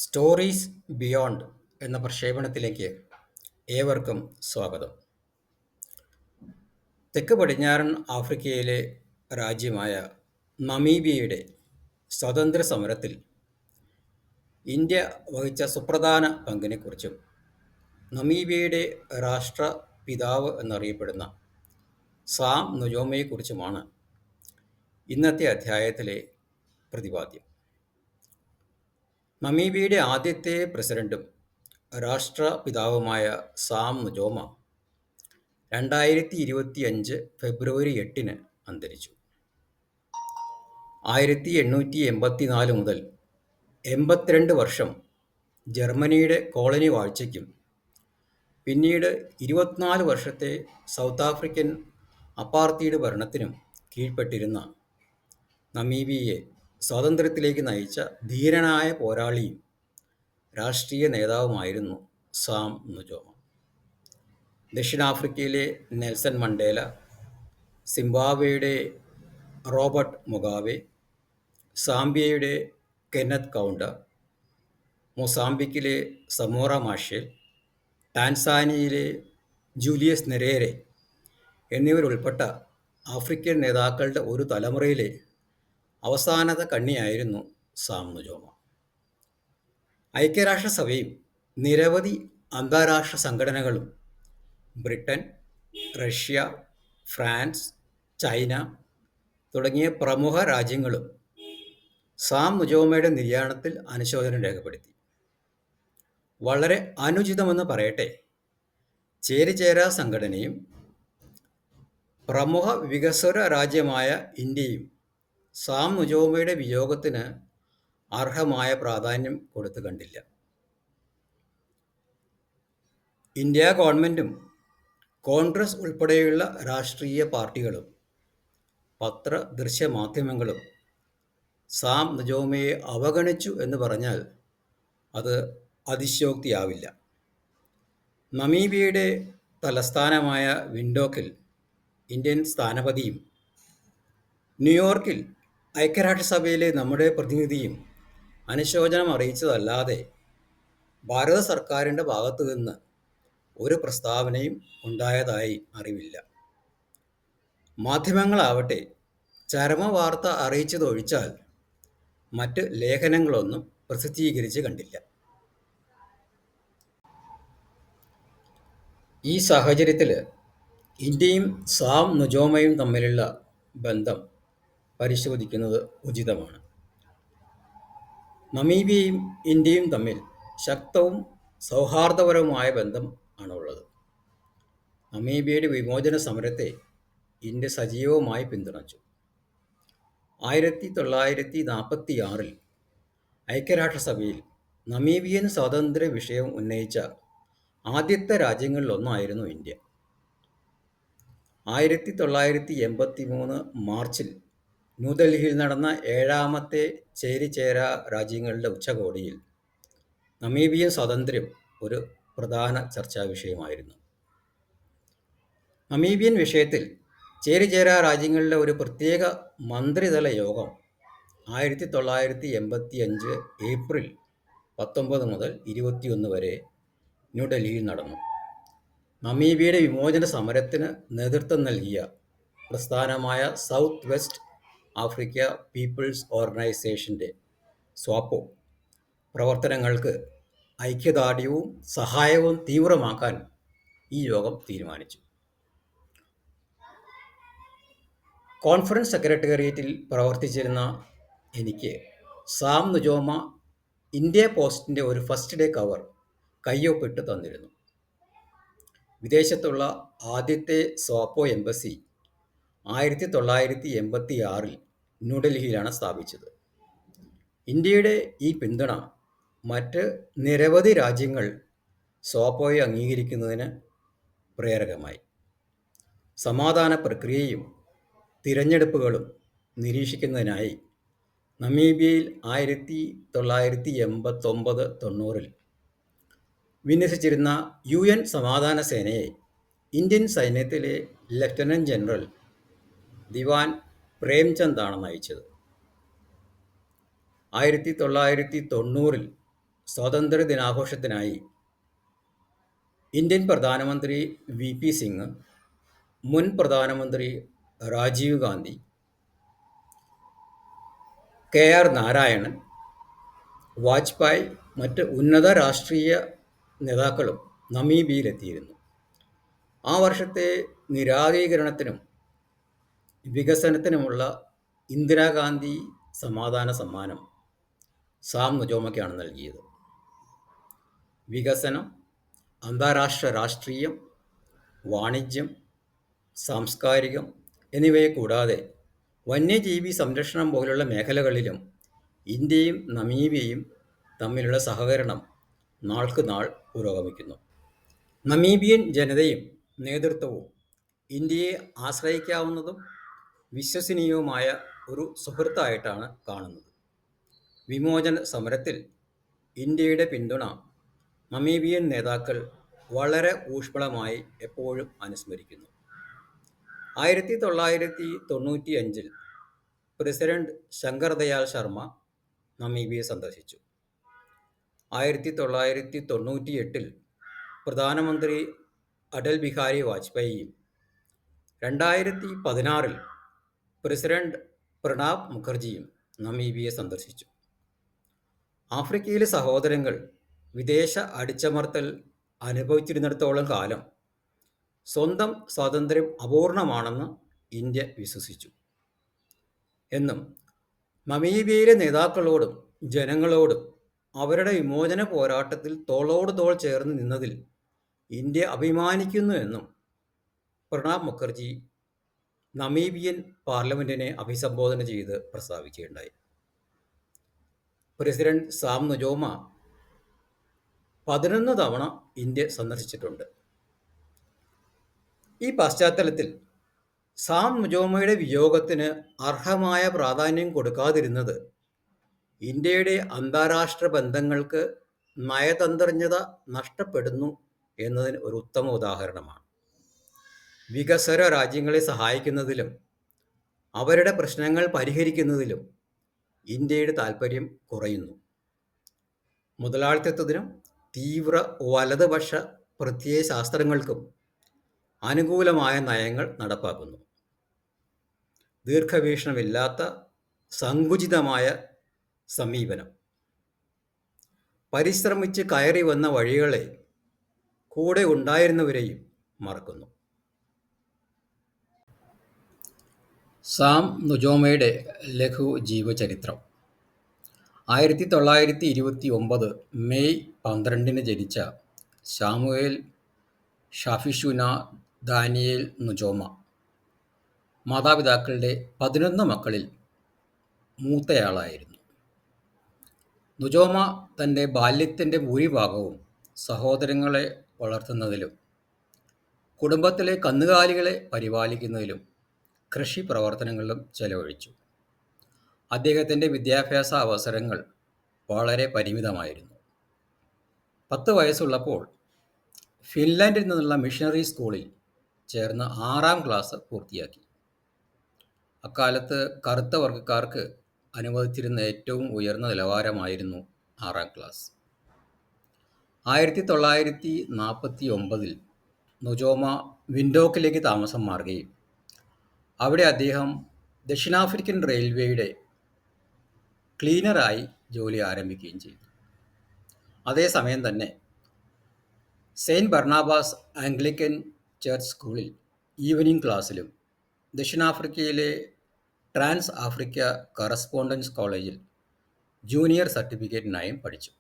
Stories beyond എന്ന പ്രക്ഷേപണത്തിലേക്ക് ഏവർക്കും സ്വാഗതം. തെക്ക് പടിഞ്ഞാറൻ ആഫ്രിക്കയിലെ രാജ്യമായ നമീബിയയുടെ സ്വാതന്ത്ര്യ സമരത്തിൽ ഇന്ത്യ വഹിച്ച സുപ്രധാന പങ്കിനെക്കുറിച്ചും നമീബിയയുടെ രാഷ്ട്രപിതാവ് എന്നറിയപ്പെടുന്ന സാം നുജോമയെക്കുറിച്ചുമാണ് ഇന്നത്തെ അധ്യായത്തിലെ പ്രതിപാദ്യം. നമീബിയയുടെ ആദ്യത്തെ പ്രസിഡന്റും രാഷ്ട്രപിതാവുമായ സാം നുജോമ 2025 ഫെബ്രുവരി 8 അന്തരിച്ചു. 1884 മുതൽ 82 വർഷം ജർമ്മനിയുടെ കോളനി വാഴ്ചയ്ക്കും പിന്നീട് 24 വർഷത്തെ സൗത്ത് ആഫ്രിക്കൻ അപ്പാർത്തീഡ് ഭരണത്തിനും കീഴ്പ്പെട്ടിരുന്ന നമീബിയയെ സ്വാതന്ത്ര്യത്തിലേക്ക് നയിച്ച ധീരനായ പോരാളിയും രാഷ്ട്രീയ നേതാവുമായിരുന്നു സാം നുജോമ. ദക്ഷിണാഫ്രിക്കയിലെ നെൽസൺ മണ്ടേല, സിംബാബ്വേയുടെ റോബർട്ട് മുഗാബെ, സാംബിയയുടെ കെന്നത്ത് കൗണ്ട, മൊസാംബിക്കിലെ സമോറ മാഷേൽ, ടാൻസാനിയയിലെ ജൂലിയസ് നെരേരെ എന്നിവരുൾപ്പെട്ട ആഫ്രിക്കൻ നേതാക്കളുടെ ഒരു തലമുറയിലെ അവസാനത്തെ കണ്ണിയായിരുന്നു സാം നുജോമ. ഐക്യരാഷ്ട്രസഭയും നിരവധി അന്താരാഷ്ട്ര സംഘടനകളും ബ്രിട്ടൻ, റഷ്യ, ഫ്രാൻസ്, ചൈന തുടങ്ങിയ പ്രമുഖ രാജ്യങ്ങളും സാം നുജോമയുടെ നിര്യാണത്തിൽ അനുശോചനം രേഖപ്പെടുത്തി. വളരെ അനുചിതമെന്ന് പറയട്ടെ, ചേരിചേരാ സംഘടനയും പ്രമുഖ വികസ്വര രാജ്യമായ ഇന്ത്യയും സാം നുജോമയുടെ വിയോഗത്തിന് അർഹമായ പ്രാധാന്യം കൊടുത്തു കണ്ടില്ല. ഇന്ത്യ ഗവൺമെൻറ്റും കോൺഗ്രസ് ഉൾപ്പെടെയുള്ള രാഷ്ട്രീയ പാർട്ടികളും ദൃശ്യമാധ്യമങ്ങളും സാം നുജോമയെ അവഗണിച്ചു എന്ന് പറഞ്ഞാൽ അത് അതിശയോക്തിയാവില്ല. നമീബിയയുടെ തലസ്ഥാനമായ വിൻഡോക്കിൽ ഇന്ത്യൻ സ്ഥാനപതിയും ന്യൂയോർക്കിൽ ഐക്യരാഷ്ട്രസഭയിലെ നമ്മുടെ പ്രതിനിധിയും അനുശോചനം അറിയിച്ചതല്ലാതെ ഭാരത സർക്കാരിൻ്റെ ഭാഗത്തു നിന്ന് ഒരു പ്രസ്താവനയും ഉണ്ടായതായി അറിവില്ല. മാധ്യമങ്ങളാവട്ടെ ചരമവാർത്ത അറിയിച്ചതൊഴിച്ചാൽ മറ്റ് ലേഖനങ്ങളൊന്നും പ്രസിദ്ധീകരിച്ച് കണ്ടില്ല. ഈ സാഹചര്യത്തിൽ ഇന്ത്യയും സാം നുജോമയും തമ്മിലുള്ള ബന്ധം പരിശോധിക്കുന്നത് ഉചിതമാണ്. നമീബിയയും ഇന്ത്യയും തമ്മിൽ ശക്തവും സൗഹാർദ്ദപരവുമായ ബന്ധം ആണുള്ളത്. നമീബിയയുടെ വിമോചന സമരത്തെ ഇന്ത്യ സജീവമായി പിന്തുണച്ചു. 1946 ഐക്യരാഷ്ട്രസഭയിൽ നമീബിയൻ സ്വാതന്ത്ര്യ വിഷയം ഉന്നയിച്ച ആദ്യത്തെ രാജ്യങ്ങളിലൊന്നായിരുന്നു ഇന്ത്യ. 1983 മാർച്ചിൽ ന്യൂഡൽഹിയിൽ നടന്ന 7ാമത്തെ ചേരിചേരാ രാജ്യങ്ങളുടെ ഉച്ചകോടിയിൽ നമീബിയൻ സ്വാതന്ത്ര്യം ഒരു പ്രധാന ചർച്ചാ വിഷയമായിരുന്നു. നമീബിയൻ വിഷയത്തിൽ ചേരിചേരാ രാജ്യങ്ങളുടെ ഒരു പ്രത്യേക മന്ത്രിതല യോഗം 1985 ഏപ്രിൽ 19 മുതൽ 21 വരെ ന്യൂഡൽഹിയിൽ നടന്നു. നമീബിയയുടെ വിമോചന സമരത്തിന് നേതൃത്വം നൽകിയ പ്രസ്ഥാനമായ സൗത്ത് വെസ്റ്റ് ആഫ്രിക്ക പീപ്പിൾസ് ഓർഗനൈസേഷൻ്റെ സ്വാപ്പോ പ്രവർത്തനങ്ങൾക്ക് ഐക്യദാർഢ്യവും സഹായവും തീവ്രമാക്കാൻ ഈ യോഗം തീരുമാനിച്ചു. കോൺഫറൻസ് സെക്രട്ടേറിയറ്റിൽ പ്രവർത്തിച്ചിരുന്ന എനിക്ക് സാം നുജോമ ഇന്ത്യ പോസ്റ്റിൻ്റെ ഒരു ഫസ്റ്റ് ഡേ കവർ കയ്യൊപ്പിട്ട് തന്നിരുന്നു. വിദേശത്തുള്ള ആദ്യത്തെ സ്വാപ്പോ എംബസി 1986 ന്യൂഡൽഹിയിലാണ് സ്ഥാപിച്ചത്. ഇന്ത്യയുടെ ഈ പിന്തുണ മറ്റ് നിരവധി രാജ്യങ്ങൾ സ്വാപ്പോയെ അംഗീകരിക്കുന്നതിന് പ്രേരകമായി. സമാധാന പ്രക്രിയയും തിരഞ്ഞെടുപ്പുകളും നിരീക്ഷിക്കുന്നതിനായി നമീബിയയിൽ 1989-90 വിന്യസിച്ചിരുന്ന UN സമാധാന സേനയെ ഇന്ത്യൻ സൈന്യത്തിലെ ലഫ്റ്റനന്റ് ജനറൽ ദിവാൻ പ്രേംചന്ദാണ് നയിച്ചത്. 1990 സ്വാതന്ത്ര്യ ദിനാഘോഷത്തിനായി ഇന്ത്യൻ പ്രധാനമന്ത്രി വി പി സിംഗ്, മുൻ പ്രധാനമന്ത്രി രാജീവ് ഗാന്ധി, കെ ആർ നാരായണൻ, വാജ്പേയി മറ്റ് ഉന്നത രാഷ്ട്രീയ നേതാക്കളും നമീബിയയിലെത്തിയിരുന്നു. ആ വർഷത്തെ നിരാകീകരണത്തിനും വികസനത്തിനുമുള്ള ഇന്ദിരാഗാന്ധി സമാധാന സമ്മാനം സാം നുജോമയ്ക്കാണ് നൽകിയത്. വികസനം, അന്താരാഷ്ട്ര രാഷ്ട്രീയം, വാണിജ്യം, സാംസ്കാരികം എന്നിവയെ കൂടാതെ വന്യജീവി സംരക്ഷണം പോലുള്ള മേഖലകളിലും ഇന്ത്യയും നമീബിയയും തമ്മിലുള്ള സഹകരണം നാൾക്ക് നാൾ പുരോഗമിക്കുന്നു. നമീബിയൻ ജനതയും നേതൃത്വവും ഇന്ത്യയെ ആശ്രയിക്കാവുന്നതും വിശ്വസനീയവുമായ ഒരു സുഹൃത്തായിട്ടാണ് കാണുന്നത്. വിമോചന സമരത്തിൽ ഇന്ത്യയുടെ പിന്തുണ നമീബിയൻ നേതാക്കൾ വളരെ ഊഷ്മളമായി എപ്പോഴും അനുസ്മരിക്കുന്നു. 1995 പ്രസിഡന്റ് ശങ്കർ ദയാൽ ശർമ്മ നമീബിയ സന്ദർശിച്ചു. 1998 പ്രധാനമന്ത്രി അടൽ ബിഹാരി വാജ്പേയിയും 2016 പ്രസിഡന്റ് പ്രണബ് മുഖർജിയും നമീബിയ സന്ദർശിച്ചു. ആഫ്രിക്കയിലെ സഹോദരങ്ങൾ വിദേശ അടിച്ചമർത്തൽ അനുഭവിച്ചിരുന്നിടത്തോളം കാലം സ്വന്തം സ്വാതന്ത്ര്യം അപൂർണമാണെന്ന് ഇന്ത്യ വിശ്വസിച്ചു. എന്നും നമീബിയയിലെ നേതാക്കളോടും ജനങ്ങളോടും അവരുടെ വിമോചന പോരാട്ടത്തിൽ തോളോട് തോൾ ചേർന്ന് നിന്നതിൽ ഇന്ത്യ അഭിമാനിക്കുന്നു എന്നും പ്രണബ് മുഖർജി നമീബിയൻ പാർലമെന്റിനെ അഭിസംബോധന ചെയ്ത് പ്രസ്താവിക്കുകയുണ്ടായി. പ്രസിഡന്റ് സാം നുജോമ 11 തവണ ഇന്ത്യ സന്ദർശിച്ചിട്ടുണ്ട്. ഈ പശ്ചാത്തലത്തിൽ സാം നുജോമയുടെ വിയോഗത്തിന് അർഹമായ പ്രാധാന്യം കൊടുക്കാതിരുന്നത് ഇന്ത്യയുടെ അന്താരാഷ്ട്ര ബന്ധങ്ങൾക്ക് നയതന്ത്രജ്ഞത നഷ്ടപ്പെടുന്നു എന്നതിന് ഒരു ഉത്തമ ഉദാഹരണമാണ്. വികസ്വര രാജ്യങ്ങളെ സഹായിക്കുന്നതിലും അവരുടെ പ്രശ്നങ്ങൾ പരിഹരിക്കുന്നതിലും ഇന്ത്യയുടെ താൽപ്പര്യം കുറയുന്നു. മുതലാളിത്തത്തിനും തീവ്ര വലതുപക്ഷ പ്രത്യയശാസ്ത്രങ്ങൾക്കും അനുകൂലമായ നയങ്ങൾ നടപ്പാക്കുന്നു. ദീർഘവീക്ഷണമില്ലാത്ത സങ്കുചിതമായ സമീപനം പരിശ്രമിച്ച് കയറി വന്ന വഴികളെ കൂടെ ഉണ്ടായിരുന്നവരെയും മറക്കുന്നു. സാം നുജോമയുടെ ലഘു ജീവചരിത്രം. 1929 മെയ് 12 ജനിച്ച സാമുവേൽ ഷാഫിഷുന ദാനിയേൽ നുജോമ മാതാപിതാക്കളുടെ 11 മക്കളിൽ മൂത്തയാളായിരുന്നു. നുജോമ തൻ്റെ ബാല്യത്തിൻ്റെ ഭൂരിഭാഗവും സഹോദരങ്ങളെ വളർത്തുന്നതിലും കുടുംബത്തിലെ കന്നുകാലികളെ പരിപാലിക്കുന്നതിലും കൃഷി പ്രവർത്തനങ്ങളിലും ചെലവഴിച്ചു. അദ്ദേഹത്തിൻ്റെ വിദ്യാഭ്യാസ അവസരങ്ങൾ വളരെ പരിമിതമായിരുന്നു. 10 വയസ്സുള്ളപ്പോൾ ഫിൻലാൻഡിൽ നിന്നുള്ള മിഷണറി സ്കൂളിൽ ചേർന്ന് 6ാം ക്ലാസ് പൂർത്തിയാക്കി. അക്കാലത്ത് കറുത്ത വർഗ്ഗക്കാർക്ക് അനുവദിച്ചിരുന്ന ഏറ്റവും ഉയർന്ന നിലവാരമായിരുന്നു 6ാം ക്ലാസ്. 1949 നുജോമ വിൻഡോക്കിലേക്ക് താമസം മാറുകയും അവിടെ അദ്ദേഹം ദക്ഷിണാഫ്രിക്കൻ റെയിൽവേയുടെ ക്ലീനറായി ജോലി ആരംഭിക്കുകയും ചെയ്തു. അതേസമയം തന്നെ സെയിൻറ്റ് ബർണാബാസ് ആംഗ്ലിക്കൻ ചർച്ച് സ്കൂളിൽ ഈവനിംഗ് ക്ലാസ്സിലും ദക്ഷിണാഫ്രിക്കയിലെ ട്രാൻസ് ആഫ്രിക്ക കറസ്പോണ്ടൻസ് കോളേജിൽ ജൂനിയർ സർട്ടിഫിക്കറ്റിനായും പഠിച്ചു.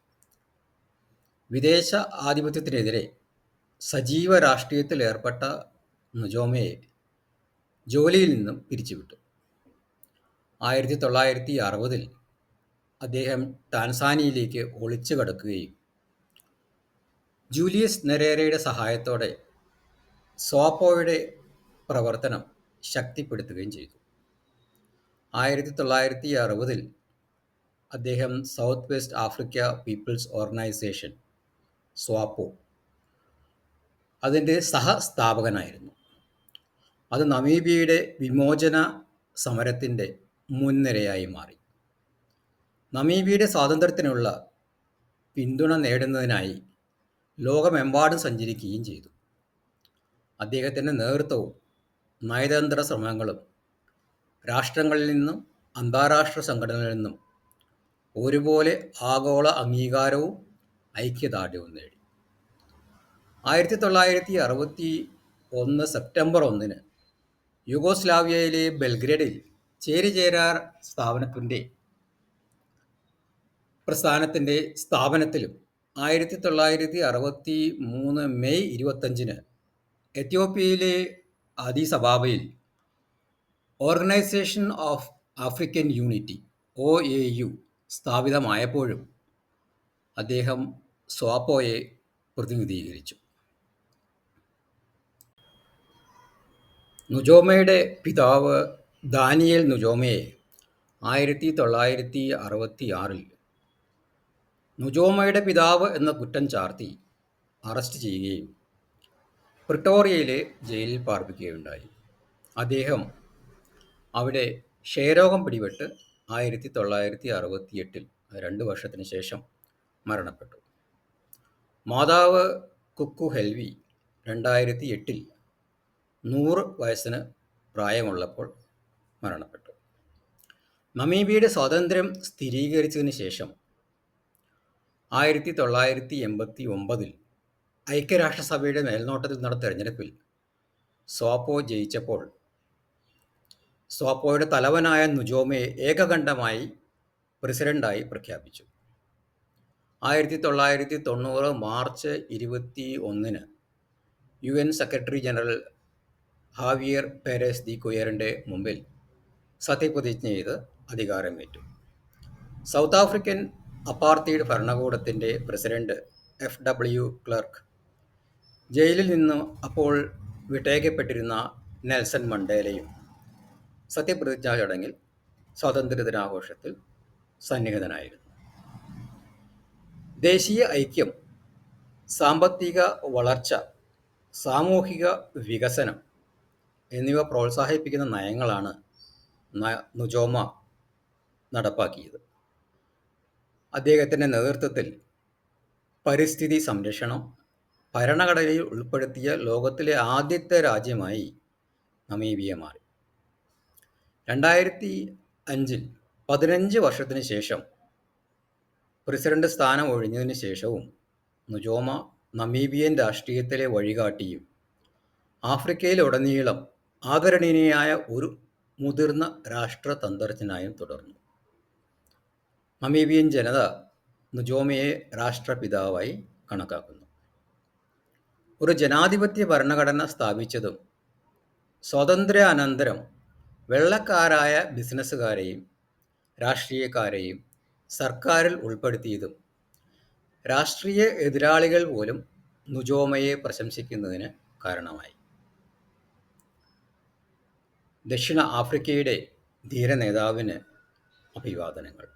വിദേശ ആധിപത്യത്തിനെതിരെ സജീവ രാഷ്ട്രീയത്തിൽ ഏർപ്പെട്ട നുജോമയെ ജോലിയിൽ നിന്നും പിരിച്ചുവിട്ടു. 1960 അദ്ദേഹം ടാൻസാനിയയിലേക്ക് ഒളിച്ചു കടക്കുകയും ജൂലിയസ് നെരേരയുടെ സഹായത്തോടെ സ്വാപ്പോയുടെ പ്രവർത്തനം ശക്തിപ്പെടുത്തുകയും ചെയ്തു. 1960 അദ്ദേഹം South West Africa People's Organisation സ്വാപ്പോ അതിൻ്റെ സഹസ്ഥാപകനായിരുന്നു. അത് നമീബിയയുടെ വിമോചന സമരത്തിൻ്റെ മുൻനിരയായി മാറി. നമീബിയയുടെ സ്വാതന്ത്ര്യത്തിനുള്ള പിന്തുണ നേടുന്നതിനായി ലോകമെമ്പാടും സഞ്ചരിക്കുകയും ചെയ്തു. അദ്ദേഹത്തിൻ്റെ നേതൃത്വവും നയതന്ത്ര ശ്രമങ്ങളും രാഷ്ട്രങ്ങളിൽ നിന്നും അന്താരാഷ്ട്ര സംഘടനകളിൽ നിന്നും ഒരുപോലെ ആഗോള അംഗീകാരവും ഐക്യദാർഢ്യവും നേടി. 1961 സെപ്റ്റംബർ 1 യുഗോസ്ലാവിയയിലെ ബെൽഗ്രേഡിൽ ചേരിചേരാ പ്രസ്ഥാനത്തിൻ്റെ സ്ഥാപനത്തിലും 1963 മെയ് 25 എത്യോപ്യയിലെ അദീസ് അബാബയിൽ organisation of African unity OAU സ്ഥാപിതമായപ്പോഴും അദ്ദേഹം സ്വാപ്പോയെ പ്രതിനിധീകരിച്ചു. നുജോമയുടെ പിതാവ് ദാനിയേൽ നുജോമയെ 1966 നുജോമയുടെ പിതാവ് എന്ന കുറ്റം ചാർത്തി അറസ്റ്റ് ചെയ്യുകയും പ്രിട്ടോറിയയിലെ ജയിലിൽ പാർപ്പിക്കുകയുണ്ടായി. അദ്ദേഹം അവിടെ ക്ഷയരോഗം പിടിപെട്ട് 1968 2 വർഷത്തിന് ശേഷം മരണപ്പെട്ടു. മാതാവ് കുക്കു ഹെൽവി 2008 100 വയസ്സിന് പ്രായമുള്ളപ്പോൾ മരണപ്പെട്ടു. നമീബിയയുടെ സ്വാതന്ത്ര്യം സ്ഥിരീകരിച്ചതിന് ശേഷം 1989 ഐക്യരാഷ്ട്രസഭയുടെ മേൽനോട്ടത്തിൽ നടന്ന തെരഞ്ഞെടുപ്പിൽ സ്വാപ്പോ ജയിച്ചപ്പോൾ സ്വാപ്പോയുടെ തലവനായ നുജോമയെ ഏകകണ്ഠമായി പ്രസിഡന്റായി പ്രഖ്യാപിച്ചു. 1990 March 21 UN secretary general Javier Perez de കുയറിൻ്റെ മുമ്പിൽ സത്യപ്രതിജ്ഞ ചെയ്ത് അധികാരമേറ്റു. സൗത്ത് ആഫ്രിക്കൻ അപ്പാർത്തൈഡ് ഭരണകൂടത്തിൻ്റെ പ്രസിഡന്റ് FW ക്ലർക്ക്, ജയിലിൽ നിന്ന് അപ്പോൾ വിട്ടയക്കപ്പെട്ടിരുന്ന നെൽസൺ മണ്ടേലയും സത്യപ്രതിജ്ഞാ ചടങ്ങിൽ സ്വാതന്ത്ര്യദിനാഘോഷത്തിൽ സന്നിഹിതനായിരുന്നു. ദേശീയ ഐക്യം, സാമ്പത്തിക വളർച്ച, സാമൂഹിക വികസനം എന്നിവ പ്രോത്സാഹിപ്പിക്കുന്ന നയങ്ങളാണ് നുജോമ നടപ്പാക്കിയത്. അദ്ദേഹത്തിൻ്റെ നേതൃത്വത്തിൽ പരിസ്ഥിതി സംരക്ഷണം ഭരണഘടനയിൽ ഉൾപ്പെടുത്തിയ ലോകത്തിലെ ആദ്യത്തെ രാജ്യമായി നമീബിയ മാറി. 2005 15 വർഷത്തിന് ശേഷം പ്രസിഡന്റ് സ്ഥാനം ഒഴിഞ്ഞതിന് ശേഷവും നുജോമ നമീബിയൻ രാഷ്ട്രീയത്തിലെ വഴികാട്ടിയും ആഫ്രിക്കയിലുടനീളം ആദരണീയനായ ഒരു മുതിർന്ന രാഷ്ട്രതന്ത്രജ്ഞനായും തുടർന്നു. നമീബിയൻ ജനത നുജോമയെ രാഷ്ട്രപിതാവായി കണക്കാക്കുന്നു. ഒരു ജനാധിപത്യ ഭരണഘടന സ്ഥാപിച്ചതും സ്വാതന്ത്ര്യാനന്തരം വെള്ളക്കാരായ ബിസിനസ്സുകാരെയും രാഷ്ട്രീയക്കാരെയും സർക്കാരിൽ ഉൾപ്പെടുത്തിയതും രാഷ്ട്രീയ എതിരാളികൾ പോലും നുജോമയെ പ്രശംസിക്കുന്നതിന് കാരണമായി. ദക്ഷിണ ആഫ്രിക്കയുടെ ധീരനേതാവിന് അഭിവാദനങ്ങൾ.